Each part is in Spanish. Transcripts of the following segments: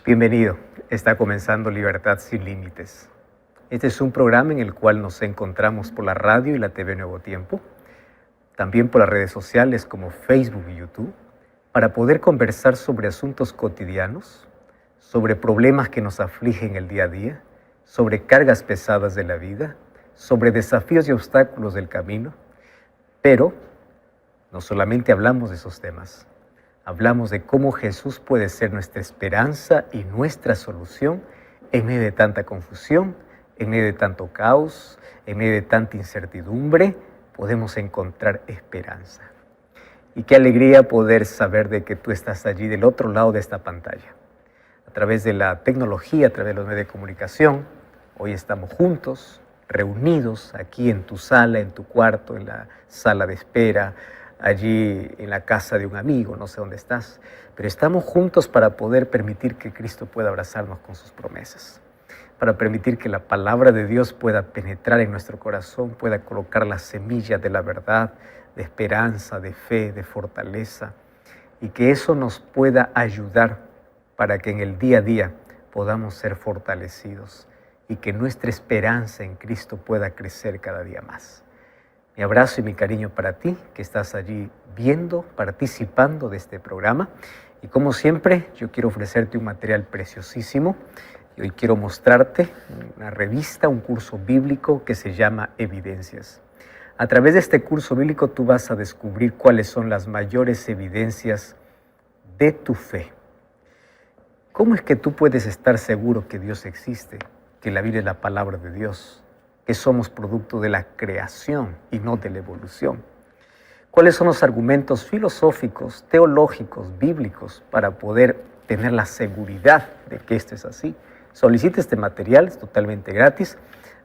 Bienvenido, está comenzando Libertad sin Límites. Este es un programa en el cual nos encontramos por la radio y la TV Nuevo Tiempo, también por las redes sociales como Facebook y YouTube, para poder conversar sobre asuntos cotidianos, sobre problemas que nos afligen el día a día, sobre cargas pesadas de la vida, sobre desafíos y obstáculos del camino, pero no solamente hablamos de esos temas. Hablamos de cómo Jesús puede ser nuestra esperanza y nuestra solución en medio de tanta confusión, en medio de tanto caos, en medio de tanta incertidumbre, podemos encontrar esperanza. Y qué alegría poder saber de que tú estás allí del otro lado de esta pantalla. A través de la tecnología, a través de los medios de comunicación, hoy estamos juntos, reunidos aquí en tu sala, en tu cuarto, en la sala de espera, allí en la casa de un amigo, no sé dónde estás, pero estamos juntos para poder permitir que Cristo pueda abrazarnos con sus promesas, para permitir que la palabra de Dios pueda penetrar en nuestro corazón, pueda colocar las semillas de la verdad, de esperanza, de fe, de fortaleza, y que eso nos pueda ayudar para que en el día a día podamos ser fortalecidos y que nuestra esperanza en Cristo pueda crecer cada día más. Mi abrazo y mi cariño para ti, que estás allí viendo, participando de este programa. Y como siempre, yo quiero ofrecerte un material preciosísimo. Y hoy quiero mostrarte una revista, un curso bíblico que se llama Evidencias. A través de este curso bíblico tú vas a descubrir cuáles son las mayores evidencias de tu fe. ¿Cómo es que tú puedes estar seguro que Dios existe, que la Biblia es la palabra de Dios, que somos producto de la creación y no de la evolución? ¿Cuáles son los argumentos filosóficos, teológicos, bíblicos para poder tener la seguridad de que esto es así? Solicita este material, es totalmente gratis,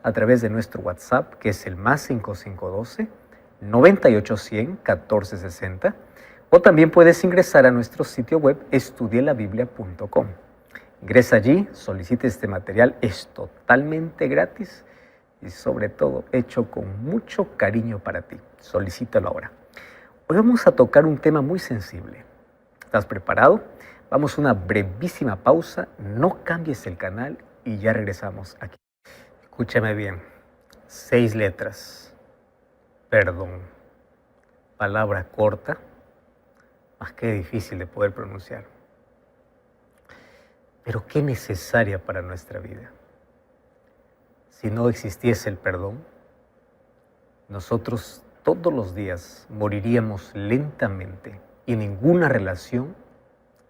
a través de nuestro WhatsApp, que es el +5512 9810 1460, o también puedes ingresar a nuestro sitio web estudielabiblia.com. Ingresa allí, solicita este material, es totalmente gratis y sobre todo hecho con mucho cariño para ti. Solicítalo ahora. Hoy vamos a tocar un tema muy sensible. ¿Estás preparado? Vamos a una brevísima pausa, no cambies el canal y ya regresamos aquí. Escúchame bien, 6 letras, perdón, palabra corta, más que difícil de poder pronunciar, pero qué necesaria para nuestra vida. Si no existiese el perdón, nosotros todos los días moriríamos lentamente y ninguna relación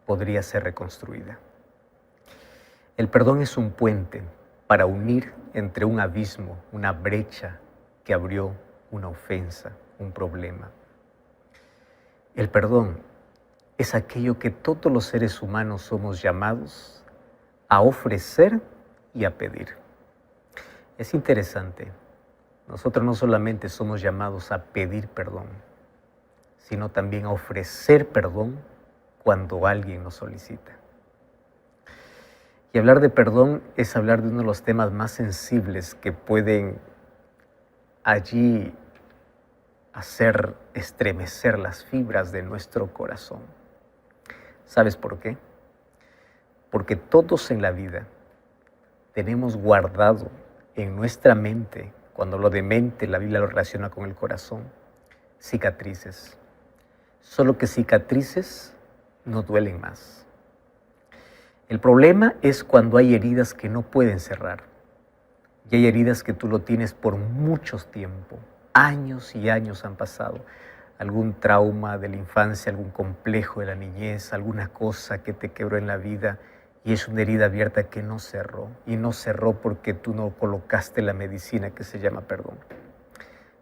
podría ser reconstruida. El perdón es un puente para unir entre un abismo, una brecha que abrió una ofensa, un problema. El perdón es aquello que todos los seres humanos somos llamados a ofrecer y a pedir. Es interesante, nosotros no solamente somos llamados a pedir perdón, sino también a ofrecer perdón cuando alguien nos solicita. Y hablar de perdón es hablar de uno de los temas más sensibles que pueden allí hacer estremecer las fibras de nuestro corazón. ¿Sabes por qué? Porque todos en la vida tenemos guardado en nuestra mente, cuando lo de mente la Biblia lo relaciona con el corazón, cicatrices. Solo que cicatrices no duelen más. El problema es cuando hay heridas que no pueden cerrar. Y hay heridas que tú lo tienes por mucho tiempo. Años y años han pasado. Algún trauma de la infancia, algún complejo de la niñez, alguna cosa que te quebró en la vida y es una herida abierta que no cerró. Y no cerró porque tú no colocaste la medicina que se llama perdón.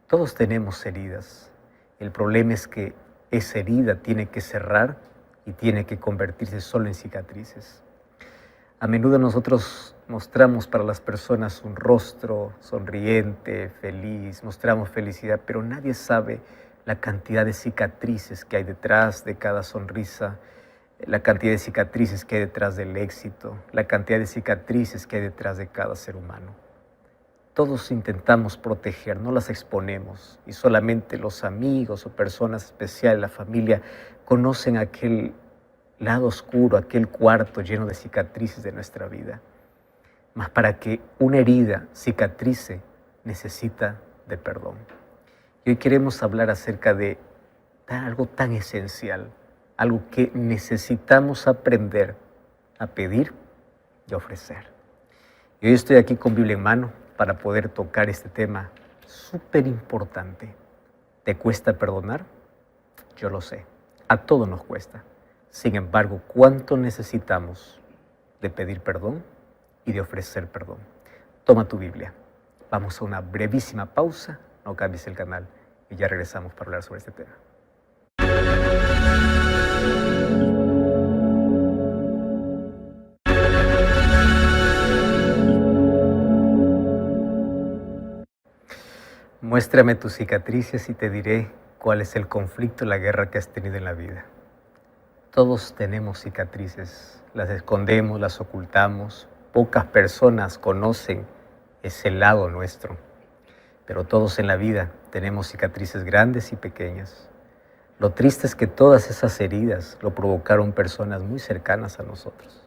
Todos tenemos heridas. El problema es que esa herida tiene que cerrar y tiene que convertirse solo en cicatrices. A menudo nosotros mostramos para las personas un rostro sonriente, feliz, mostramos felicidad, pero nadie sabe la cantidad de cicatrices que hay detrás de cada sonrisa, la cantidad de cicatrices que hay detrás del éxito, la cantidad de cicatrices que hay detrás de cada ser humano. Todos intentamos proteger, no las exponemos y solamente los amigos o personas especiales, la familia, conocen lado oscuro, aquel cuarto lleno de cicatrices de nuestra vida. Mas para que una herida cicatrice, necesita de perdón. Y hoy queremos hablar acerca de algo tan esencial, algo que necesitamos aprender a pedir y a ofrecer. Y hoy estoy aquí con Biblia en mano para poder tocar este tema súper importante. ¿Te cuesta perdonar? Yo lo sé, a todos nos cuesta. Sin embargo, ¿cuánto necesitamos de pedir perdón y de ofrecer perdón? Toma tu Biblia. Vamos a una brevísima pausa, no cambies el canal y ya regresamos para hablar sobre este tema. Muéstrame tus cicatrices y te diré cuál es el conflicto, la guerra que has tenido en la vida. Todos tenemos cicatrices, las escondemos, las ocultamos. Pocas personas conocen ese lado nuestro, pero todos en la vida tenemos cicatrices grandes y pequeñas. Lo triste es que todas esas heridas lo provocaron personas muy cercanas a nosotros.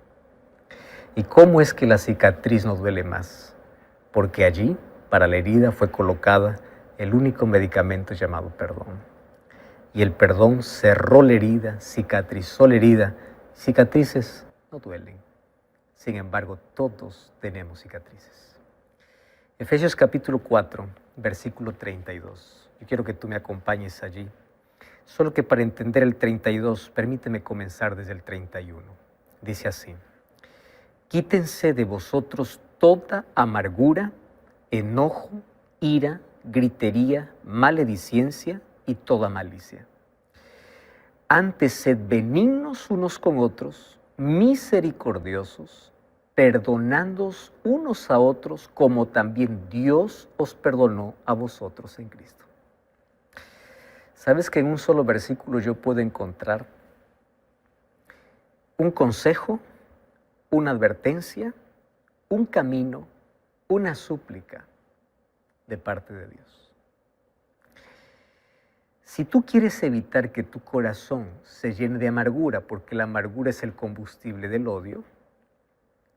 ¿Y cómo es que la cicatriz nos duele más? Porque allí, para la herida, fue colocada el único medicamento llamado perdón. Y el perdón cerró la herida, cicatrizó la herida. Cicatrices no duelen. Sin embargo, todos tenemos cicatrices. Efesios capítulo 4, versículo 32. Yo quiero que tú me acompañes allí. Solo que para entender el 32, permíteme comenzar desde el 31. Dice así: quítense de vosotros toda amargura, enojo, ira, gritería, maledicencia y toda malicia. Antes sed benignos unos con otros, misericordiosos, perdonándoos unos a otros, como también Dios os perdonó a vosotros en Cristo. ¿Sabes que en un solo versículo yo puedo encontrar un consejo, una advertencia, un camino, una súplica de parte de Dios? Si tú quieres evitar que tu corazón se llene de amargura, porque la amargura es el combustible del odio,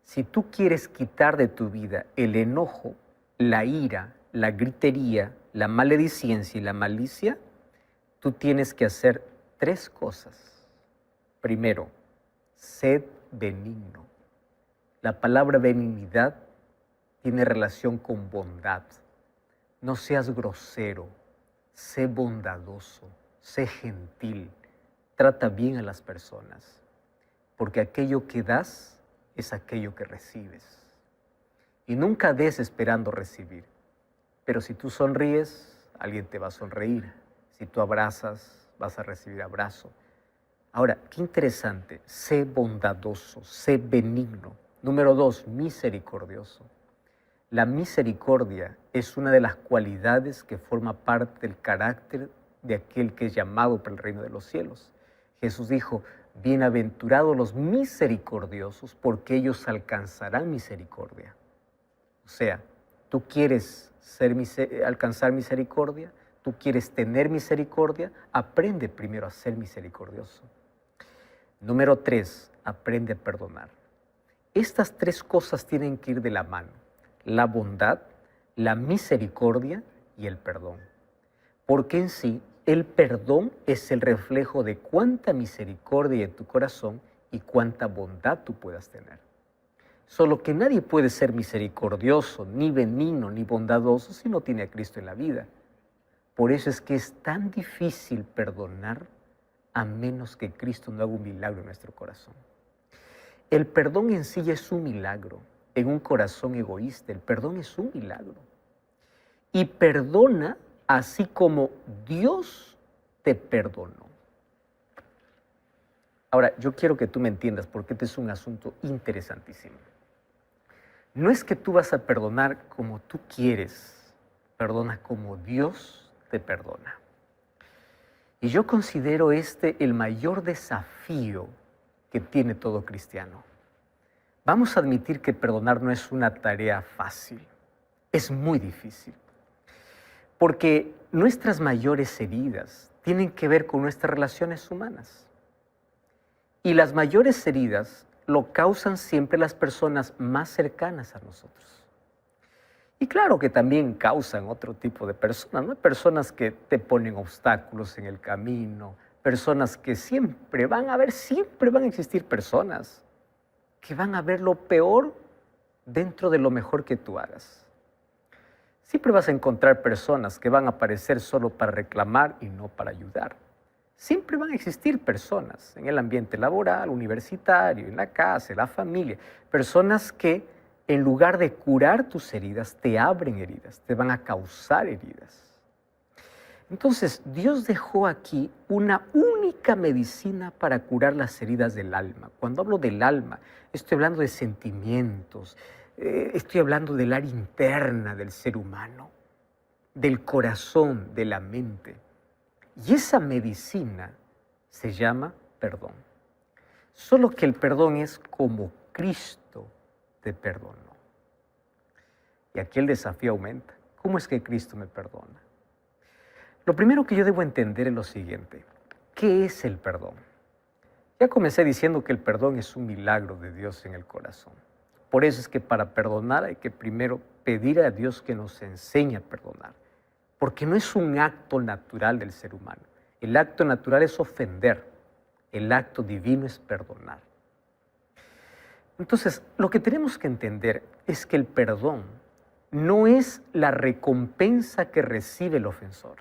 si tú quieres quitar de tu vida el enojo, la ira, la gritería, la maledicencia y la malicia, tú tienes que hacer 3 cosas. Primero, sed benigno. La palabra benignidad tiene relación con bondad. No seas grosero, sé bondadoso, sé gentil, trata bien a las personas, porque aquello que das es aquello que recibes. Y nunca des esperando recibir, pero si tú sonríes, alguien te va a sonreír. Si tú abrazas, vas a recibir abrazo. Ahora, qué interesante, sé bondadoso, sé benigno. Número 2, misericordioso. La misericordia es una de las cualidades que forma parte del carácter de aquel que es llamado para el reino de los cielos. Jesús dijo: bienaventurados los misericordiosos, porque ellos alcanzarán misericordia. O sea, tú quieres alcanzar misericordia, tú quieres tener misericordia, aprende primero a ser misericordioso. Número 3, aprende a perdonar. Estas 3 cosas tienen que ir de la mano: la bondad, la misericordia y el perdón. Porque en sí, el perdón es el reflejo de cuánta misericordia hay en tu corazón y cuánta bondad tú puedas tener. Solo que nadie puede ser misericordioso, ni benigno, ni bondadoso si no tiene a Cristo en la vida. Por eso es que es tan difícil perdonar a menos que Cristo no haga un milagro en nuestro corazón. El perdón en sí es un milagro. En un corazón egoísta, el perdón es un milagro. Y perdona así como Dios te perdonó. Ahora, yo quiero que tú me entiendas porque este es un asunto interesantísimo. No es que tú vas a perdonar como tú quieres, perdona como Dios te perdona. Y yo considero este el mayor desafío que tiene todo cristiano. Vamos a admitir que perdonar no es una tarea fácil, es muy difícil. Porque nuestras mayores heridas tienen que ver con nuestras relaciones humanas. Y las mayores heridas lo causan siempre las personas más cercanas a nosotros. Y claro que también causan otro tipo de personas, ¿no? Personas que te ponen obstáculos en el camino, personas que siempre van a existir personas que van a ver lo peor dentro de lo mejor que tú hagas. Siempre vas a encontrar personas que van a aparecer solo para reclamar y no para ayudar. Siempre van a existir personas en el ambiente laboral, universitario, en la casa, en la familia, personas que en lugar de curar tus heridas, te abren heridas, te van a causar heridas. Entonces, Dios dejó aquí una única medicina para curar las heridas del alma. Cuando hablo del alma, estoy hablando de sentimientos, estoy hablando del área interna del ser humano, del corazón, de la mente. Y esa medicina se llama perdón. Solo que el perdón es como Cristo te perdonó. Y aquí el desafío aumenta. ¿Cómo es que Cristo me perdona? Lo primero que yo debo entender es lo siguiente. ¿Qué es el perdón? Ya comencé diciendo que el perdón es un milagro de Dios en el corazón. Por eso es que para perdonar hay que primero pedir a Dios que nos enseñe a perdonar. Porque no es un acto natural del ser humano. El acto natural es ofender. El acto divino es perdonar. Entonces, lo que tenemos que entender es que el perdón no es la recompensa que recibe el ofensor.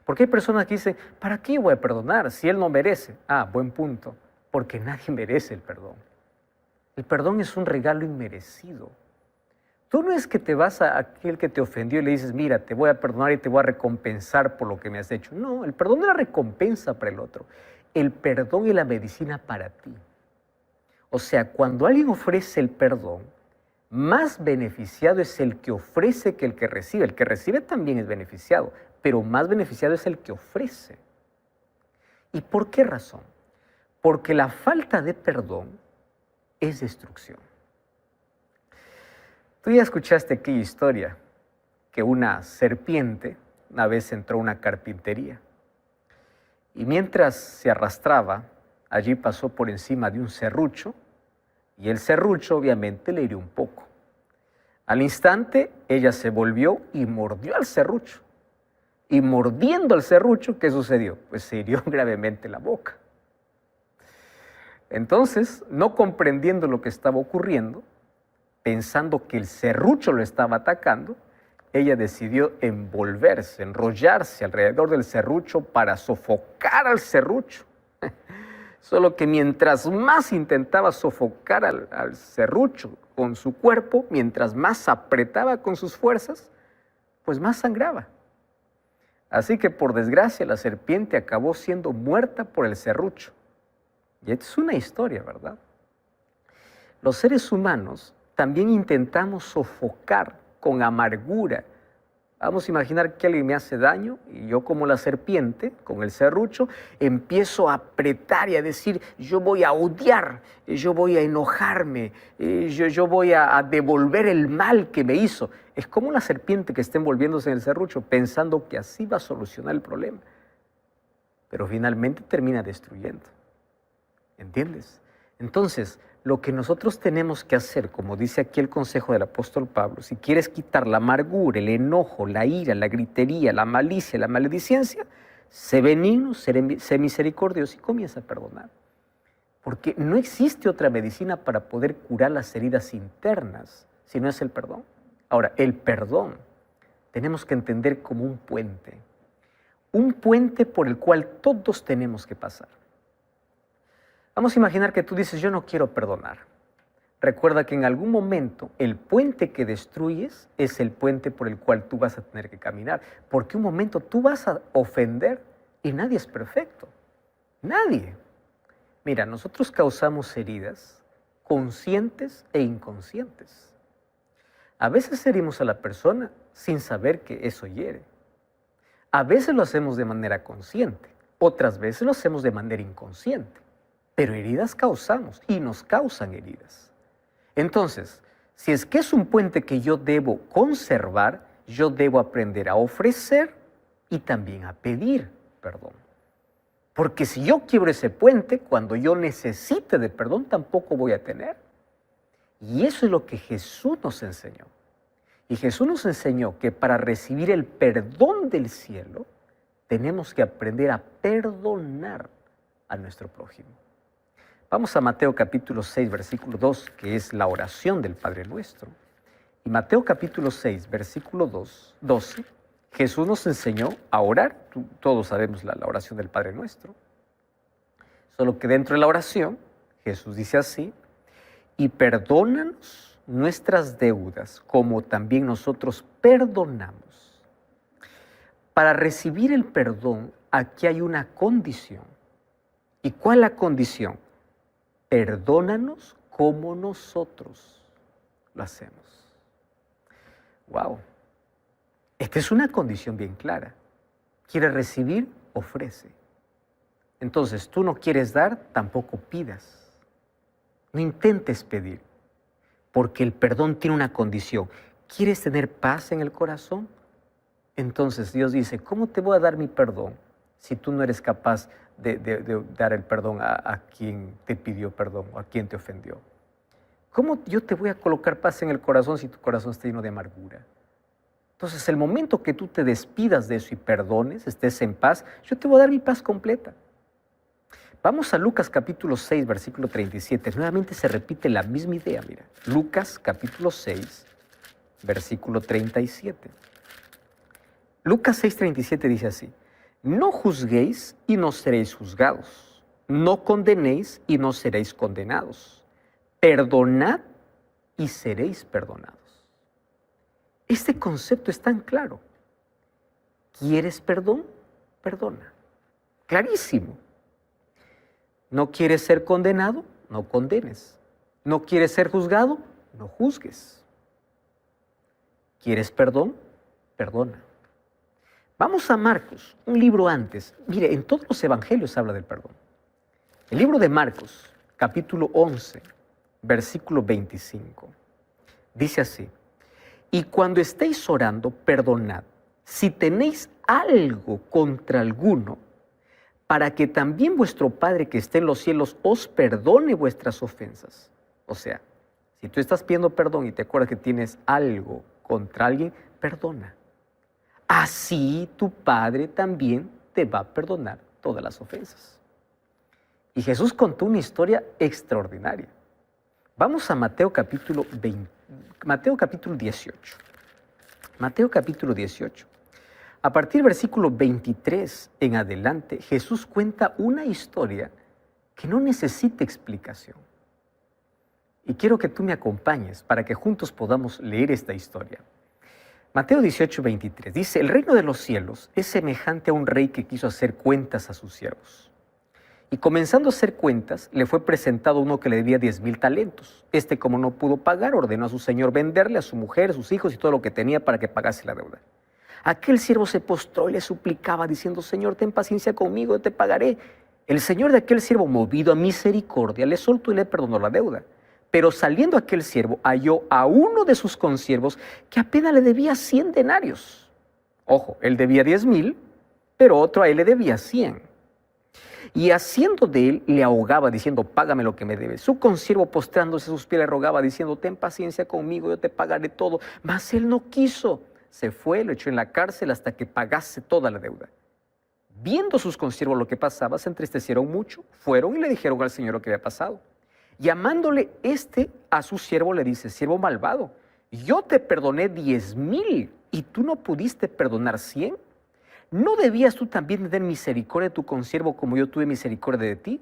Porque hay personas que dicen, ¿para qué voy a perdonar si él no merece? Ah, buen punto, porque nadie merece el perdón. El perdón es un regalo inmerecido. Tú no es que te vas a aquel que te ofendió y le dices, mira, te voy a perdonar y te voy a recompensar por lo que me has hecho. No, el perdón no es la recompensa para el otro. El perdón es la medicina para ti. O sea, cuando alguien ofrece el perdón, más beneficiado es el que ofrece que el que recibe. El que recibe también es beneficiado, pero más beneficiado es el que ofrece. ¿Y por qué razón? Porque la falta de perdón es destrucción. Tú ya escuchaste aquella historia que una serpiente una vez entró a una carpintería y mientras se arrastraba, allí pasó por encima de un serrucho y el serrucho obviamente le hirió un poco. Al instante, ella se volvió y mordió al serrucho. Y mordiendo al serrucho, ¿qué sucedió? Pues se hirió gravemente la boca. Entonces, no comprendiendo lo que estaba ocurriendo, pensando que el serrucho lo estaba atacando, ella decidió envolverse, enrollarse alrededor del serrucho para sofocar al serrucho. Solo que mientras más intentaba sofocar al serrucho con su cuerpo, mientras más apretaba con sus fuerzas, pues más sangraba. Así que por desgracia la serpiente acabó siendo muerta por el serrucho. Y esta es una historia, ¿verdad? Los seres humanos también intentamos sofocar con amargura. Vamos a imaginar que alguien me hace daño y yo como la serpiente, con el serrucho, empiezo a apretar y a decir, yo voy a odiar, yo voy a enojarme, yo voy a devolver el mal que me hizo. Es como la serpiente que está envolviéndose en el serrucho pensando que así va a solucionar el problema. Pero finalmente termina destruyendo. ¿Entiendes? Entonces, lo que nosotros tenemos que hacer, como dice aquí el consejo del apóstol Pablo, si quieres quitar la amargura, el enojo, la ira, la gritería, la malicia, la maledicencia, sé benigno, sé misericordioso y comienza a perdonar. Porque no existe otra medicina para poder curar las heridas internas, si no es el perdón. Ahora, el perdón tenemos que entender como un puente por el cual todos tenemos que pasar. Vamos a imaginar que tú dices, yo no quiero perdonar. Recuerda que en algún momento el puente que destruyes es el puente por el cual tú vas a tener que caminar. Porque un momento tú vas a ofender y nadie es perfecto. Nadie. Mira, nosotros causamos heridas conscientes e inconscientes. A veces herimos a la persona sin saber que eso hiere. A veces lo hacemos de manera consciente, otras veces lo hacemos de manera inconsciente. Pero heridas causamos y nos causan heridas. Entonces, si es que es un puente que yo debo conservar, yo debo aprender a ofrecer y también a pedir perdón. Porque si yo quiebro ese puente, cuando yo necesite de perdón, tampoco voy a tener. Y eso es lo que Jesús nos enseñó. Y Jesús nos enseñó que para recibir el perdón del cielo, tenemos que aprender a perdonar a nuestro prójimo. Vamos a Mateo capítulo 6, versículo 2, que es la oración del Padre Nuestro. Y Mateo capítulo 6, versículo 12, Jesús nos enseñó a orar. Todos sabemos la oración del Padre Nuestro. Solo que dentro de la oración, Jesús dice así: y perdónanos nuestras deudas, como también nosotros perdonamos. Para recibir el perdón, aquí hay una condición. ¿Y cuál es la condición? Perdónanos como nosotros lo hacemos. Wow. Esta es una condición bien clara. ¿Quieres recibir? Ofrece. Entonces, tú no quieres dar, tampoco pidas. No intentes pedir, porque el perdón tiene una condición. ¿Quieres tener paz en el corazón? Entonces Dios dice, ¿cómo te voy a dar mi perdón si tú no eres capaz de dar el perdón a quien te pidió perdón o a quien te ofendió? ¿Cómo yo te voy a colocar paz en el corazón si tu corazón está lleno de amargura? Entonces, el momento que tú te despidas de eso y perdones, estés en paz, yo te voy a dar mi paz completa. Vamos a Lucas capítulo 6, versículo 37. Nuevamente se repite la misma idea, mira. Lucas capítulo 6, versículo 37. Lucas 6, 37 dice así: no juzguéis y no seréis juzgados. No condenéis y no seréis condenados. Perdonad y seréis perdonados. Este concepto es tan claro. ¿Quieres perdón? Perdona. Clarísimo. ¿No quieres ser condenado? No condenes. ¿No quieres ser juzgado? No juzgues. ¿Quieres perdón? Perdona. Vamos a Marcos, un libro antes. Mire, en todos los evangelios habla del perdón. El libro de Marcos, capítulo 11, versículo 25. Dice así: y cuando estéis orando, perdonad, si tenéis algo contra alguno, para que también vuestro Padre que esté en los cielos os perdone vuestras ofensas. O sea, si tú estás pidiendo perdón y te acuerdas que tienes algo contra alguien, perdona. Así tu Padre también te va a perdonar todas las ofensas. Y Jesús contó una historia extraordinaria. Vamos a Mateo capítulo 18. Mateo capítulo 18. A partir del versículo 23 en adelante, Jesús cuenta una historia que no necesita explicación. Y quiero que tú me acompañes para que juntos podamos leer esta historia. Mateo 18, 23 dice: el reino de los cielos es semejante a un rey que quiso hacer cuentas a sus siervos. Y comenzando a hacer cuentas, le fue presentado uno que le debía 10,000 talentos. Como no pudo pagar, ordenó a su señor venderle a su mujer, a sus hijos y todo lo que tenía para que pagase la deuda. Aquel siervo se postró y le suplicaba, diciendo: Señor, ten paciencia conmigo, yo te pagaré. El señor de aquel siervo, movido a misericordia, le soltó y le perdonó la deuda. Pero saliendo aquel siervo, halló a uno de sus consiervos que apenas le debía 100 denarios. Ojo, él debía 10,000, pero otro a él le debía 100. Y haciendo de él, le ahogaba, diciendo: págame lo que me debes. Su consiervo, postrándose a sus pies, le rogaba, diciendo: ten paciencia conmigo, yo te pagaré todo. Mas él no quiso. Se fue, lo echó en la cárcel hasta que pagase toda la deuda. Viendo sus consiervos lo que pasaba, se entristecieron mucho. Fueron y le dijeron al señor lo que había pasado. Llamándole a su siervo, le dice: siervo malvado, yo te perdoné 10,000 y tú no pudiste perdonar 100. ¿No debías tú también tener misericordia de tu consiervo como yo tuve misericordia de ti?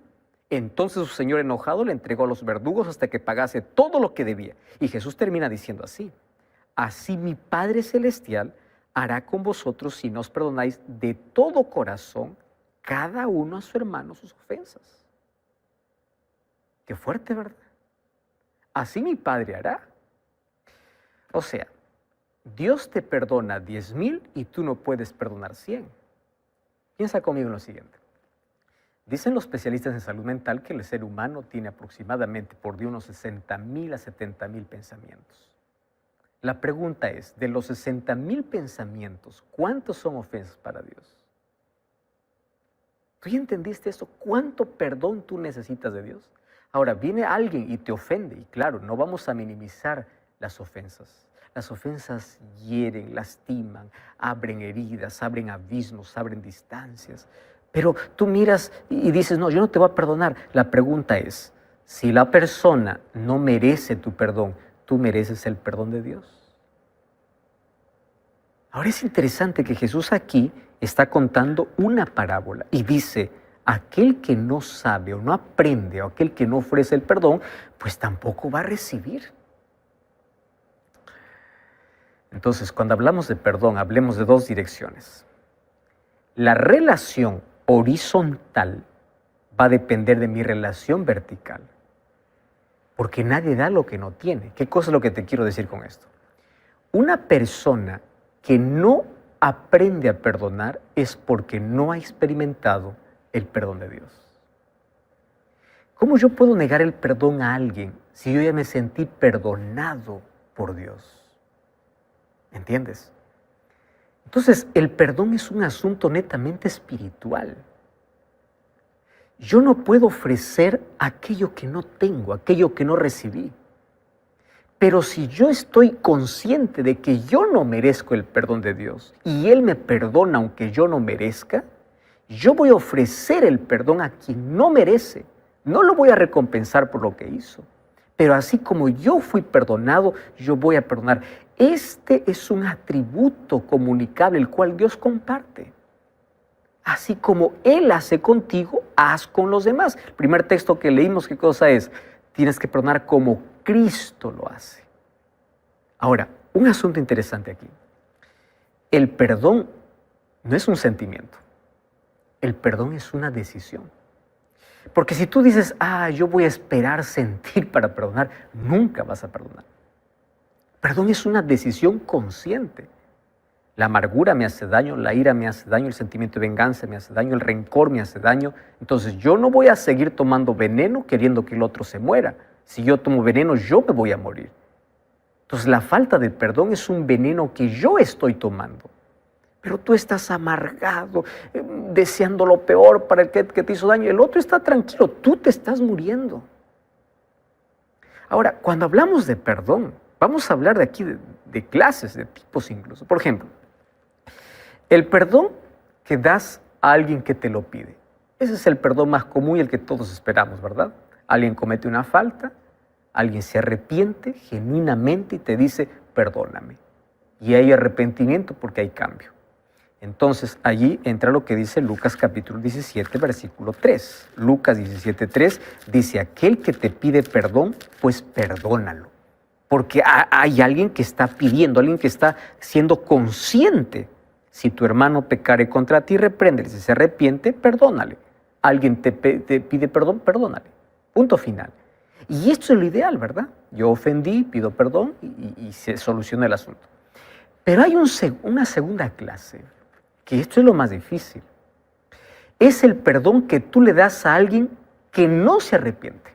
Entonces su señor, enojado, le entregó a los verdugos hasta que pagase todo lo que debía. Y Jesús termina diciendo así: así mi Padre Celestial hará con vosotros si no os perdonáis de todo corazón cada uno a su hermano sus ofensas. Qué fuerte, ¿verdad? Así mi Padre hará. O sea, Dios te perdona 10,000 y tú no puedes perdonar 100. Piensa conmigo en lo siguiente. Dicen los especialistas en salud mental que el ser humano tiene aproximadamente por día unos 60,000 a 70,000 pensamientos. La pregunta es, de los 60,000 pensamientos, ¿cuántos son ofensas para Dios? ¿Tú ya entendiste eso? ¿Cuánto perdón tú necesitas de Dios? Ahora, viene alguien y te ofende, y claro, no vamos a minimizar las ofensas. Las ofensas hieren, lastiman, abren heridas, abren abismos, abren distancias. Pero tú miras y dices, no, yo no te voy a perdonar. La pregunta es, si la persona no merece tu perdón, ¿tú mereces el perdón de Dios? Ahora es interesante que Jesús aquí está contando una parábola y dice, aquel que no sabe o no aprende o aquel que no ofrece el perdón, pues tampoco va a recibir. Entonces, cuando hablamos de perdón, hablemos de dos direcciones. La relación horizontal va a depender de mi relación vertical, porque nadie da lo que no tiene. ¿Qué cosa es lo que te quiero decir con esto? Una persona que no aprende a perdonar es porque no ha experimentado el perdón de Dios. ¿Cómo yo puedo negar el perdón a alguien si yo ya me sentí perdonado por Dios? ¿Me entiendes? Entonces, el perdón es un asunto netamente espiritual. Yo no puedo ofrecer aquello que no tengo, aquello que no recibí. Pero si yo estoy consciente de que yo no merezco el perdón de Dios y Él me perdona aunque yo no merezca, yo voy a ofrecer el perdón a quien no merece. No lo voy a recompensar por lo que hizo. Pero así como yo fui perdonado, yo voy a perdonar. Este es un atributo comunicable el cual Dios comparte. Así como Él hace contigo, haz con los demás. El primer texto que leímos, ¿qué cosa es? Tienes que perdonar como Cristo lo hace. Ahora, un asunto interesante aquí. El perdón no es un sentimiento. El perdón es una decisión. Porque si tú dices, yo voy a esperar sentir para perdonar, nunca vas a perdonar. Perdón es una decisión consciente. La amargura me hace daño, la ira me hace daño, el sentimiento de venganza me hace daño, el rencor me hace daño. Entonces yo no voy a seguir tomando veneno queriendo que el otro se muera. Si yo tomo veneno, yo me voy a morir. Entonces la falta de perdón es un veneno que yo estoy tomando. Pero tú estás amargado, deseando lo peor para el que te hizo daño. El otro está tranquilo, tú te estás muriendo. Ahora, cuando hablamos de perdón, vamos a hablar de aquí de clases, de tipos incluso. Por ejemplo, el perdón que das a alguien que te lo pide. Ese es el perdón más común y el que todos esperamos, ¿verdad? Alguien comete una falta, alguien se arrepiente genuinamente y te dice, perdóname. Y hay arrepentimiento porque hay cambio. Entonces, allí entra lo que dice Lucas capítulo 17, versículo 3. Lucas 17, 3 dice, aquel que te pide perdón, pues perdónalo. Porque hay alguien que está pidiendo, alguien que está siendo consciente. Si tu hermano pecare contra ti, repréndele. Si se arrepiente, perdónale. Alguien te pide perdón, perdónale. Punto final. Y esto es lo ideal, ¿verdad? Yo ofendí, pido perdón y se soluciona el asunto. Pero hay una segunda clase, que esto es lo más difícil. Es el perdón que tú le das a alguien que no se arrepiente.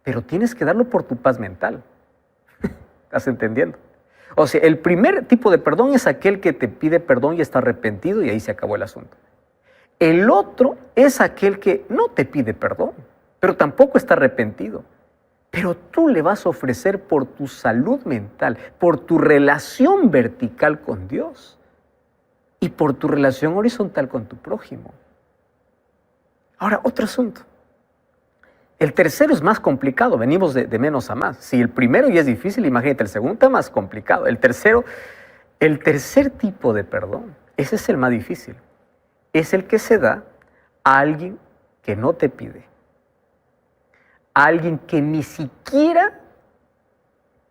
Pero tienes que darlo por tu paz mental. ¿Estás entendiendo? O sea, el primer tipo de perdón es aquel que te pide perdón y está arrepentido y ahí se acabó el asunto. El otro es aquel que no te pide perdón, pero tampoco está arrepentido. Pero tú le vas a ofrecer por tu salud mental, por tu relación vertical con Dios y por tu relación horizontal con tu prójimo. Ahora, otro asunto. El tercero es más complicado, venimos de menos a más. Si el primero ya es difícil, imagínate, el segundo está más complicado. El tercer tipo de perdón, ese es el más difícil. Es el que se da a alguien que no te pide. A alguien que ni siquiera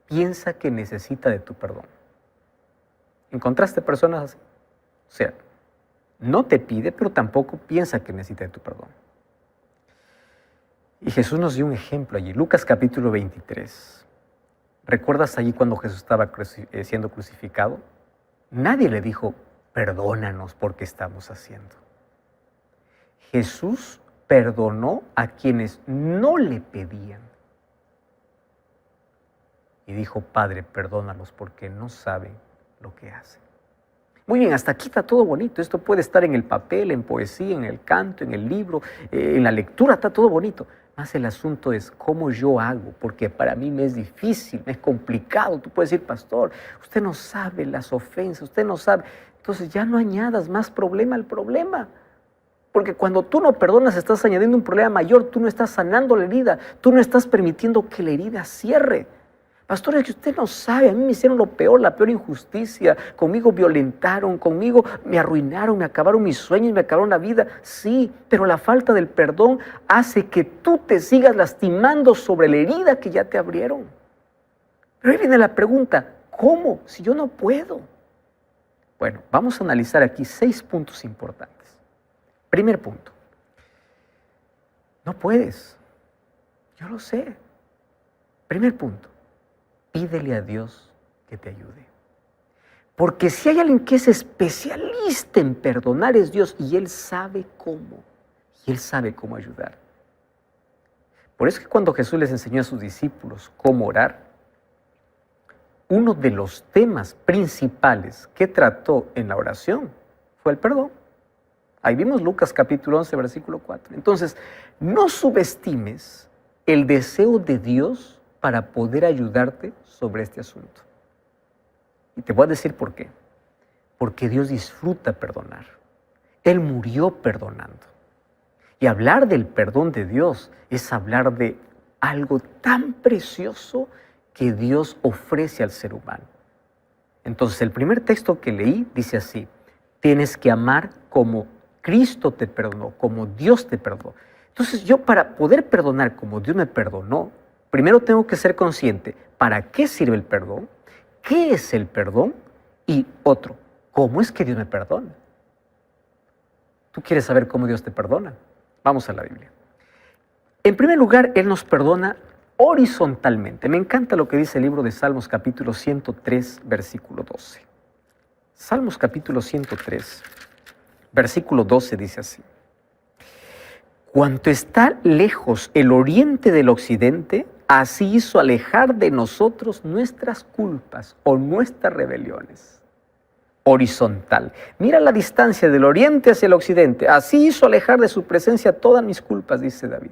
piensa que necesita de tu perdón. ¿Encontraste personas así? O sea, no te pide, pero tampoco piensa que necesita de tu perdón. Y Jesús nos dio un ejemplo allí, Lucas capítulo 23. ¿Recuerdas allí cuando Jesús estaba siendo crucificado? Nadie le dijo, perdónanos porque estamos haciendo. Jesús perdonó a quienes no le pedían. Y dijo, Padre, perdónalos porque no saben lo que hacen. Muy bien, hasta aquí está todo bonito. Esto puede estar en el papel, en poesía, en el canto, en el libro, en la lectura, está todo bonito. Más el asunto es cómo yo hago, porque para mí me es difícil, me es complicado. Tú puedes decir, pastor, usted no sabe las ofensas, usted no sabe. Entonces ya no añadas más problema al problema. Porque cuando tú no perdonas, estás añadiendo un problema mayor, tú no estás sanando la herida, tú no estás permitiendo que la herida cierre. Pastor, es que usted no sabe, a mí me hicieron lo peor, la peor injusticia, conmigo violentaron, conmigo me arruinaron, me acabaron mis sueños, me acabaron la vida. Sí, pero la falta del perdón hace que tú te sigas lastimando sobre la herida que ya te abrieron. Pero ahí viene la pregunta, ¿cómo? Si yo no puedo. Bueno, vamos a analizar aquí 6 puntos importantes. Primer punto, no puedes, yo lo sé. Primer punto. Pídele a Dios que te ayude. Porque si hay alguien que es especialista en perdonar es Dios y Él sabe cómo. Y Él sabe cómo ayudar. Por eso es que cuando Jesús les enseñó a sus discípulos cómo orar, uno de los temas principales que trató en la oración fue el perdón. Ahí vimos Lucas capítulo 11, versículo 4. Entonces, no subestimes el deseo de Dios para poder ayudarte sobre este asunto. Y te voy a decir por qué. Porque Dios disfruta perdonar. Él murió perdonando. Y hablar del perdón de Dios es hablar de algo tan precioso que Dios ofrece al ser humano. Entonces, el primer texto que leí dice así: tienes que amar como Cristo te perdonó, como Dios te perdonó. Entonces, yo para poder perdonar como Dios me perdonó, primero tengo que ser consciente, ¿para qué sirve el perdón? ¿Qué es el perdón? Y otro, ¿cómo es que Dios me perdona? ¿Tú quieres saber cómo Dios te perdona? Vamos a la Biblia. En primer lugar, Él nos perdona horizontalmente. Me encanta lo que dice el libro de Salmos capítulo 103, versículo 12. Salmos capítulo 103, versículo 12 dice así: cuanto está lejos el oriente del occidente, así hizo alejar de nosotros nuestras culpas o nuestras rebeliones. Horizontal. Mira la distancia del oriente hacia el occidente. Así hizo alejar de su presencia todas mis culpas, dice David.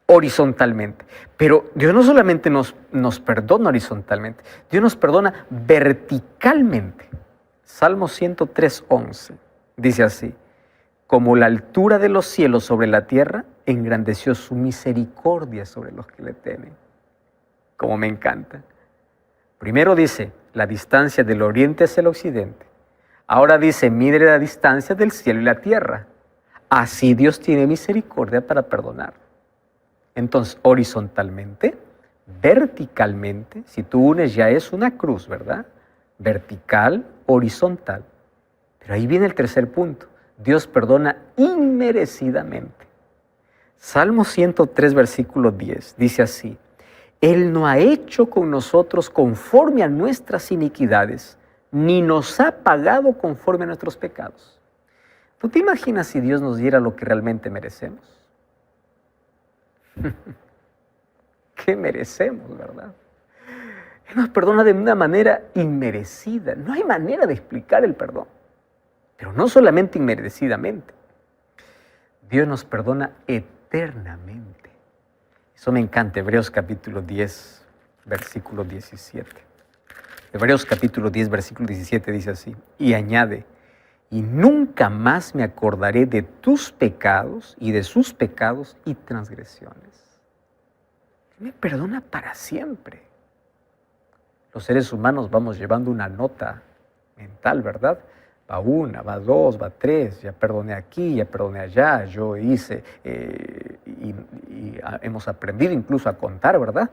Horizontalmente. Pero Dios no solamente nos perdona horizontalmente, Dios nos perdona verticalmente. Salmo 103, 11 dice así: como la altura de los cielos sobre la tierra, engrandeció su misericordia sobre los que le temen. Como me encanta. Primero dice la distancia del oriente hacia el occidente. Ahora dice, mire la distancia del cielo y la tierra. Así Dios tiene misericordia para perdonar. Entonces, horizontalmente, verticalmente, si tú unes ya es una cruz, ¿verdad? Vertical, horizontal. Pero ahí viene el tercer punto. Dios perdona inmerecidamente. Salmo 103, versículo 10, dice así: Él no ha hecho con nosotros conforme a nuestras iniquidades, ni nos ha pagado conforme a nuestros pecados. ¿Tú te imaginas si Dios nos diera lo que realmente merecemos? ¿Qué merecemos, verdad? Él nos perdona de una manera inmerecida. No hay manera de explicar el perdón. Pero no solamente inmerecidamente. Dios nos perdona eternamente. Eso me encanta. Hebreos capítulo 10, versículo 17. Hebreos capítulo 10, versículo 17 dice así, y añade: y nunca más me acordaré de tus pecados y de sus pecados y transgresiones. Me perdona para siempre. Los seres humanos vamos llevando una nota mental, ¿verdad? Va 1, va 2, va 3, ya perdoné aquí, ya perdoné allá, yo hice, y hemos aprendido incluso a contar, ¿verdad?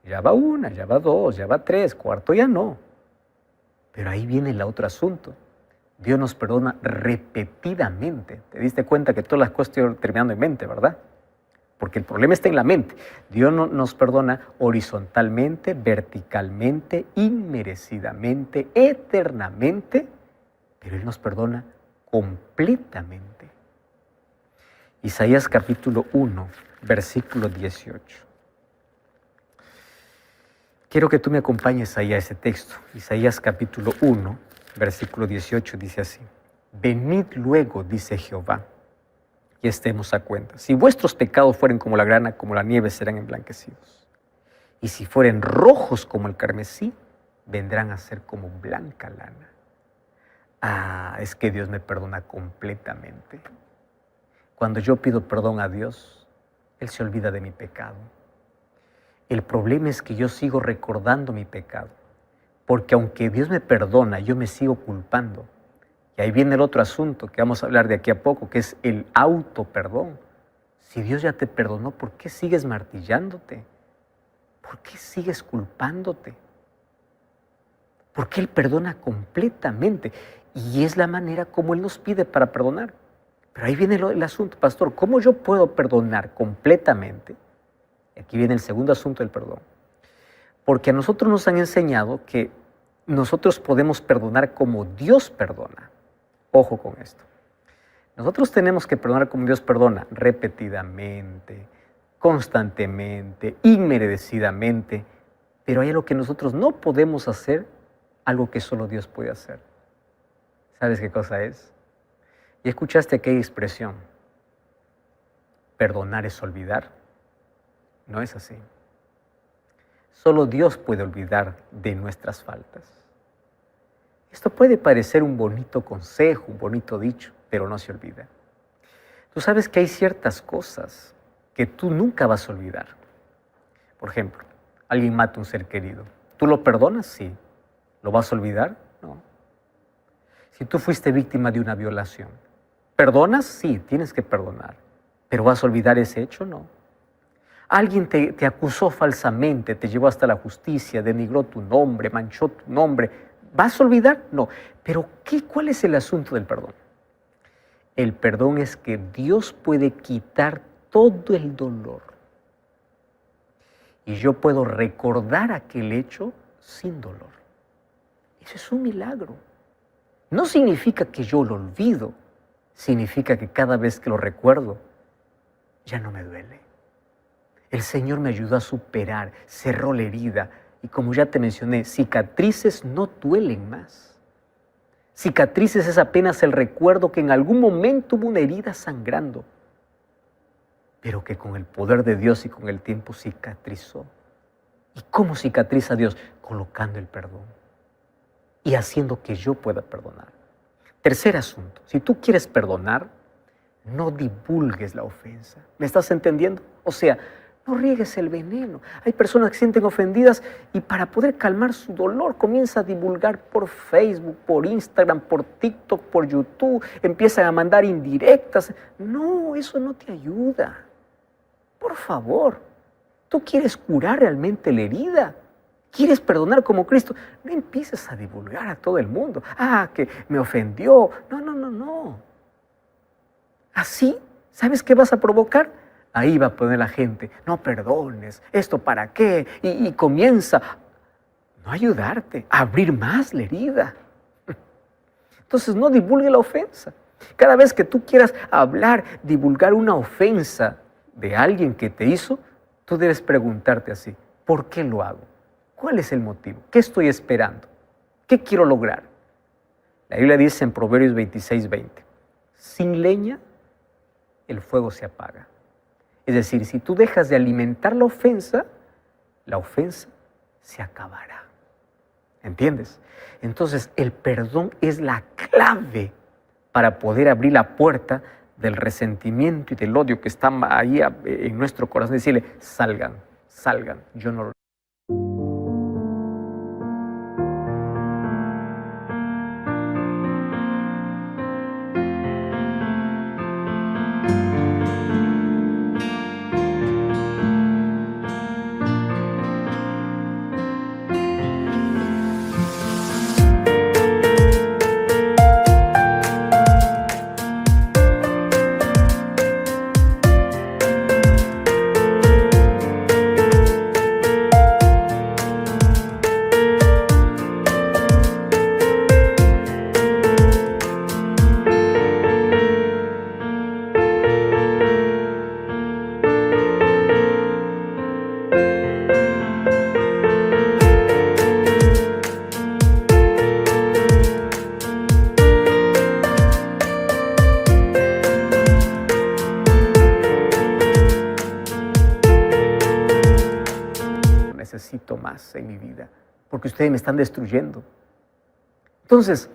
Ya va 1, ya va 2, ya va 3, cuarto ya no. Pero ahí viene el otro asunto. Dios nos perdona repetidamente. Te diste cuenta que todas las cosas estoy terminando en mente, ¿verdad? Porque el problema está en la mente. Dios nos perdona horizontalmente, verticalmente, inmerecidamente, eternamente, pero Él nos perdona completamente. Isaías capítulo 1, versículo 18. Quiero que tú me acompañes ahí a ese texto. Isaías capítulo 1, versículo 18 dice así: venid luego, dice Jehová, y estemos a cuenta. Si vuestros pecados fueren como la grana, como la nieve, serán emblanquecidos. Y si fueren rojos como el carmesí, vendrán a ser como blanca lana. Ah, es que Dios me perdona completamente. Cuando yo pido perdón a Dios, Él se olvida de mi pecado. El problema es que yo sigo recordando mi pecado, porque aunque Dios me perdona, yo me sigo culpando. Y ahí viene el otro asunto que vamos a hablar de aquí a poco, que es el autoperdón. Si Dios ya te perdonó, ¿por qué sigues martillándote? ¿Por qué sigues culpándote? Porque Él perdona completamente. Y es la manera como Él nos pide para perdonar. Pero ahí viene el asunto, pastor, ¿cómo yo puedo perdonar completamente? Aquí viene el segundo asunto del perdón. Porque a nosotros nos han enseñado que nosotros podemos perdonar como Dios perdona. Ojo con esto. Nosotros tenemos que perdonar como Dios perdona, repetidamente, constantemente, inmerecidamente. Pero hay algo que nosotros no podemos hacer, algo que solo Dios puede hacer. ¿Sabes qué cosa es? Y escuchaste aquella expresión: perdonar es olvidar. No es así. Solo Dios puede olvidar de nuestras faltas. Esto puede parecer un bonito consejo, un bonito dicho, pero no se olvida. Tú sabes que hay ciertas cosas que tú nunca vas a olvidar. Por ejemplo, alguien mata a un ser querido. ¿Tú lo perdonas? Sí. ¿Lo vas a olvidar? No. Si tú fuiste víctima de una violación, ¿perdonas? Sí, tienes que perdonar. ¿Pero vas a olvidar ese hecho? No. Alguien te acusó falsamente, te llevó hasta la justicia, denigró tu nombre, manchó tu nombre. ¿Vas a olvidar? No. Pero ¿cuál es el asunto del perdón? El perdón es que Dios puede quitar todo el dolor. Y yo puedo recordar aquel hecho sin dolor. Eso es un milagro. No significa que yo lo olvido. Significa que cada vez que lo recuerdo, ya no me duele. El Señor me ayudó a superar, cerró la herida. Y como ya te mencioné, cicatrices no duelen más. Cicatrices es apenas el recuerdo que en algún momento hubo una herida sangrando, pero que con el poder de Dios y con el tiempo cicatrizó. ¿Y cómo cicatriza Dios? Colocando el perdón y haciendo que yo pueda perdonar. Tercer asunto, si tú quieres perdonar, no divulgues la ofensa. ¿Me estás entendiendo? O sea, no riegues el veneno. Hay personas que se sienten ofendidas y para poder calmar su dolor comienza a divulgar por Facebook, por Instagram, por TikTok, por YouTube. Empiezan a mandar indirectas. No, eso no te ayuda. Por favor, ¿tú quieres curar realmente la herida? ¿Quieres perdonar como Cristo? No empieces a divulgar a todo el mundo. Ah, que me ofendió. No. Así, ¿sabes qué vas a provocar? Ahí va a poner la gente, no perdones, ¿esto para qué? Y comienza no a ayudarte, a abrir más la herida. Entonces no divulgue la ofensa. Cada vez que tú quieras hablar, divulgar una ofensa de alguien que te hizo, tú debes preguntarte así: ¿por qué lo hago? ¿Cuál es el motivo? ¿Qué estoy esperando? ¿Qué quiero lograr? La Biblia dice en Proverbios 26:20, sin leña el fuego se apaga. Es decir, si tú dejas de alimentar la ofensa se acabará. ¿Entiendes? Entonces, el perdón es la clave para poder abrir la puerta del resentimiento y del odio que está ahí en nuestro corazón. Decirle, salgan, yo no lo... necesito más en mi vida, porque ustedes me están destruyendo. Entonces,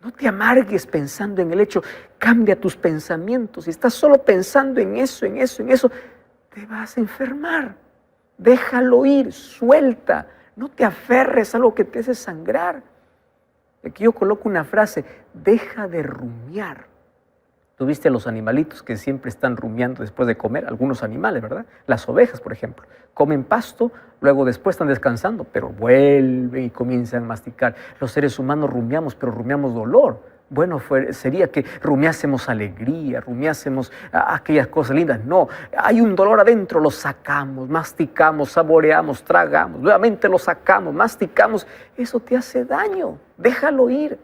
no te amargues pensando en el hecho, cambia tus pensamientos. Si estás solo pensando en eso, te vas a enfermar. Déjalo ir, suelta. No te aferres a algo que te hace sangrar. Aquí yo coloco una frase, deja de rumiar. Tú viste a los animalitos que siempre están rumiando después de comer, algunos animales, ¿verdad? Las ovejas, por ejemplo, comen pasto, luego después están descansando, pero vuelven y comienzan a masticar. Los seres humanos rumiamos, pero rumiamos dolor. Bueno, sería que rumiásemos alegría, rumiásemos aquellas cosas lindas. No, hay un dolor adentro, lo sacamos, masticamos, saboreamos, tragamos, nuevamente lo sacamos, masticamos. Eso te hace daño, déjalo ir.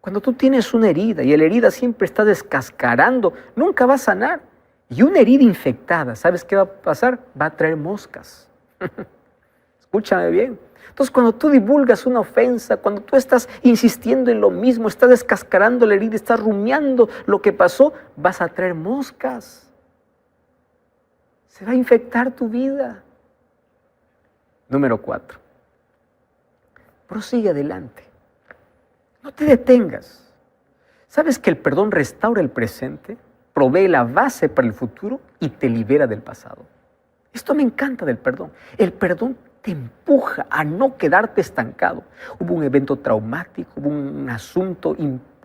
Cuando tú tienes una herida y la herida siempre está descascarando, nunca va a sanar. Y una herida infectada, ¿sabes qué va a pasar? Va a traer moscas. Escúchame bien. Entonces, cuando tú divulgas una ofensa, cuando tú estás insistiendo en lo mismo, estás descascarando la herida, estás rumiando lo que pasó, vas a traer moscas. Se va a infectar tu vida. Número 4. Prosigue adelante. No te detengas. ¿Sabes que el perdón restaura el presente, provee la base para el futuro y te libera del pasado? Esto me encanta del perdón. El perdón te empuja a no quedarte estancado. Hubo un evento traumático, hubo un asunto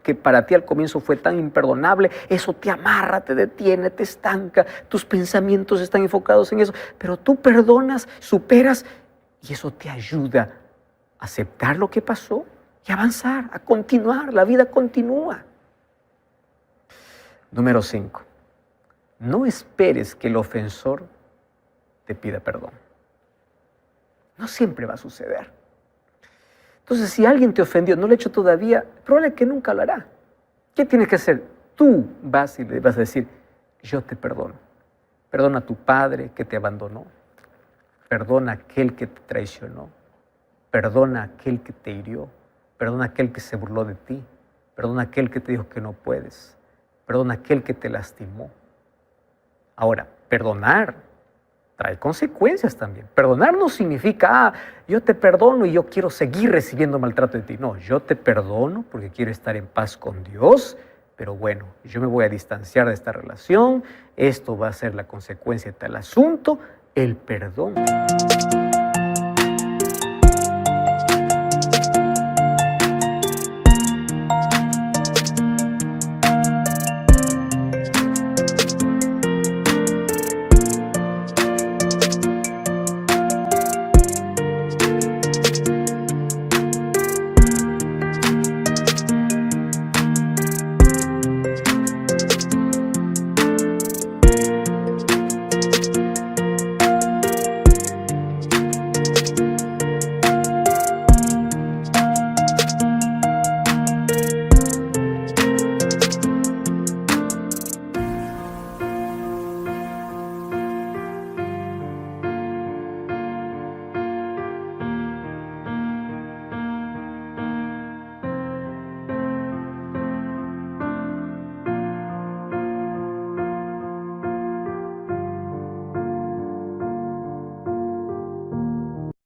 que para ti al comienzo fue tan imperdonable, eso te amarra, te detiene, te estanca, tus pensamientos están enfocados en eso, pero tú perdonas, superas y eso te ayuda a aceptar lo que pasó y avanzar, a continuar, la vida continúa. Número 5. No esperes que el ofensor te pida perdón. No siempre va a suceder. Entonces, si alguien te ofendió, no lo ha hecho todavía, probablemente que nunca lo hará. ¿Qué tienes que hacer? Tú vas y le vas a decir, yo te perdono. Perdona a tu padre que te abandonó. Perdona a aquel que te traicionó. Perdona a aquel que te hirió. Perdona a aquel que se burló de ti. Perdona a aquel que te dijo que no puedes. Perdona a aquel que te lastimó. Ahora, perdonar trae consecuencias también. Perdonar no significa, yo te perdono y yo quiero seguir recibiendo maltrato de ti. No, yo te perdono porque quiero estar en paz con Dios, pero bueno, yo me voy a distanciar de esta relación. Esto va a ser la consecuencia de tal asunto, el perdón.